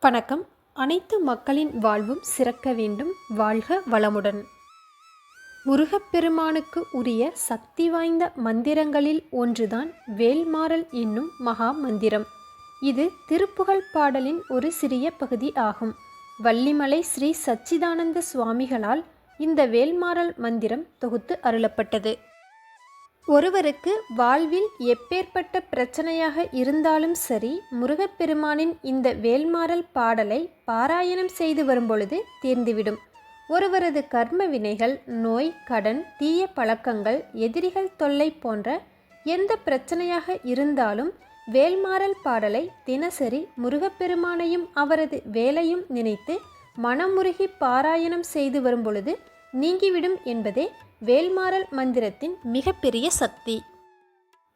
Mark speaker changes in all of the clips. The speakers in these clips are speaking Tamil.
Speaker 1: வணக்கம். அனைத்து மக்களின் வாழ்வும் சிறக்க வேண்டும். வாழ்க வளமுடன். முருகப்பெருமானுக்கு உரிய சக்தி வாய்ந்த மந்திரங்களில் ஒன்றுதான் வேல்மாறல் என்னும் மகா மந்திரம். இது திருப்புகழ் பாடலின் ஒரு சிறிய பகுதி ஆகும். வள்ளிமலை ஸ்ரீ சச்சிதானந்த சுவாமிகளால் இந்த வேல்மாறல் மந்திரம் தொகுத்து அருளப்பட்டது. ஒருவருக்கு வாழ்வில் எப்பேற்பட்ட பிரச்சனையாக இருந்தாலும் சரி, முருகப்பெருமானின் இந்த வேல்மாறல் பாடலை பாராயணம் செய்து வரும்பொழுது தீர்ந்துவிடும். ஒருவரது கர்ம வினைகள், நோய், கடன், தீய பழக்கங்கள், எதிரிகள் தொல்லை போன்ற எந்த பிரச்சனையாக இருந்தாலும் வேல்மாறல் பாடலை தினசரி முருகப்பெருமானையும் அவரது வேலையும் நினைத்து மனமுருகி பாராயணம் செய்து வரும்பொழுது நீங்கிவிடும் என்பதே வேல்மாறல் மந்திரத்தின் மிகப்பெரிய சக்தி.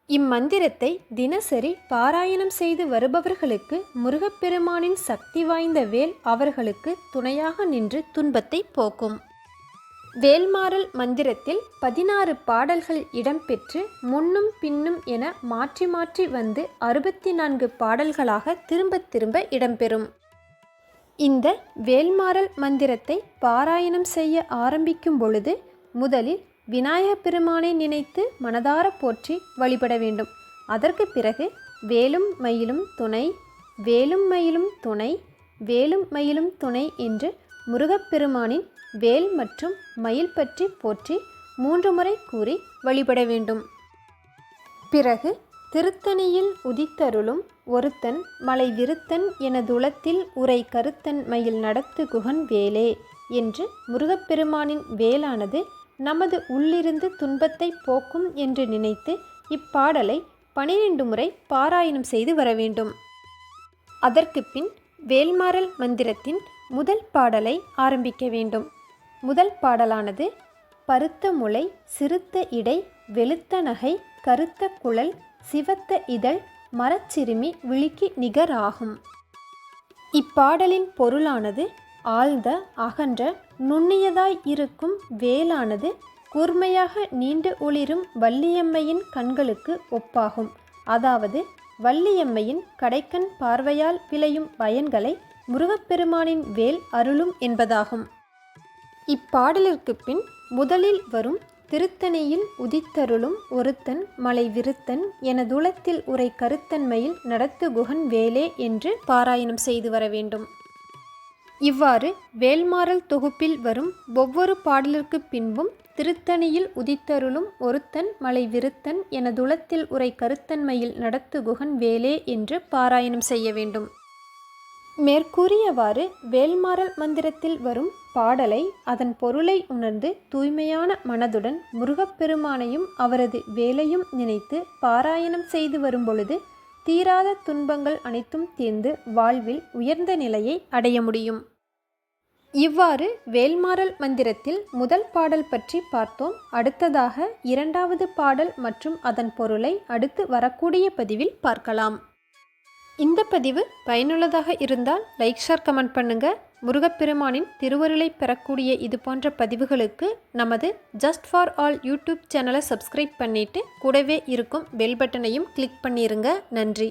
Speaker 1: இம்மந்திரத்தை தினசரி பாராயணம் செய்து வருபவர்களுக்கு முருகப்பெருமானின் சக்தி வாய்ந்த வேல் அவர்களுக்கு துணையாக நின்று துன்பத்தை போக்கும். வேல்மாறல் மந்திரத்தில் 16 பாடல்கள் இடம்பெற்று முன்னும் பின்னும் என மாற்றி மாற்றி வந்து 64 பாடல்களாக திரும்ப திரும்ப இடம்பெறும். இந்த வேல்மாறல் மந்திரத்தை பாராயணம் செய்ய ஆரம்பிக்கும் பொழுது முதலில் விநாயகப் பெருமானை நினைத்து மனதார போற்றி வழிபட வேண்டும். அதற்கு பிறகு வேலும் மயிலும் துணை, வேலும் மயிலும் துணை, வேலும் மயிலும் துணை என்று முருகப்பெருமானின் வேல் மற்றும் மயில் பற்றி போற்றி 3 முறை கூறி வழிபட வேண்டும். பிறகு திருத்தணியில் உதித்தருளும் ஒருத்தன் மலை விருத்தன் எனதுளத்தில் உரை கருத்தன் மயில் நடத்து குகன் வேலே என்று முருகப்பெருமானின் வேலானது நமது உள்ளிருந்து துன்பத்தை போக்கும் என்று நினைத்து இப்பாடலை 12 முறை பாராயணம் செய்து வர வேண்டும். அதற்கு பின் வேல்மாறல் மந்திரத்தின் முதல் பாடலை ஆரம்பிக்க வேண்டும். முதல் பாடலானது பருத்த முளை, சிறுத்த இடை, வெளுத்த நகை, கருத்த குழல், சிவத்த இதழ், மரச்சிறுமி விழிக்கு நிகர் ஆகும். இப்பாடலின் பொருளானது ஆழ்ந்த அகன்ற நுண்ணியதாய் இருக்கும் வேலானது கூர்மையாக நீண்டு ஒளிரும் வள்ளியம்மையின் கண்களுக்கு ஒப்பாகும். அதாவது வள்ளியம்மையின் கடைக்கண் பார்வையால் விளையும் பயன்களை முருகப்பெருமானின் வேல் அருளும் என்பதாகும். இப்பாடலிற்கு பின் முதலில் வரும் திருத்தணியில் உதித்தருளும் ஒருத்தன் மலை விருத்தன் எனதுளத்தில் உரை கருத்தன்மையில் நடத்து குகன் வேலே என்று பாராயணம் செய்து வர வேண்டும். இவ்வாறு வேல்மாறல் தொகுப்பில் வரும் ஒவ்வொரு பாடலிற்கு பின்பும் திருத்தணியில் உதித்தருளும் ஒருத்தன் மலை விருத்தன் எனதுளத்தில் உரை கருத்தன்மையில் நடத்து குகன் வேலே என்று பாராயணம் செய்ய வேண்டும். மேற்கூறியவாறு வேல்மாறல் மந்திரத்தில் வரும் பாடலை அதன் பொருளை உணர்ந்து தூய்மையான மனதுடன் முருகப்பெருமானையும் அவரது வேலையும் நினைத்து பாராயணம் செய்து வரும்பொழுது தீராத துன்பங்கள் அனைத்தும் தீர்ந்து வாழ்வில் உயர்ந்த நிலையை அடைய முடியும். இவ்வாறு வேல்மாறல் மந்திரத்தில் முதல் பாடல் பற்றி பார்த்தோம். அடுத்ததாக 2வது பாடல் மற்றும் அதன் பொருளை அடுத்து வரக்கூடிய பதிவில் பார்க்கலாம். இந்த பதிவு பயனுள்ளதாக இருந்தால் லைக், ஷேர், கமெண்ட் பண்ணுங்க. முருகப்பெருமானின் திருவருளை பெறக்கூடிய இது போன்ற பதிவுகளுக்கு நமது ஜஸ்ட் ஃபார் ஆல் யூடியூப் சேனலை சப்ஸ்கிரைப் பண்ணிட்டு கூடவே இருக்கும் பெல் பட்டனையும் கிளிக் பண்ணிருங்க. நன்றி.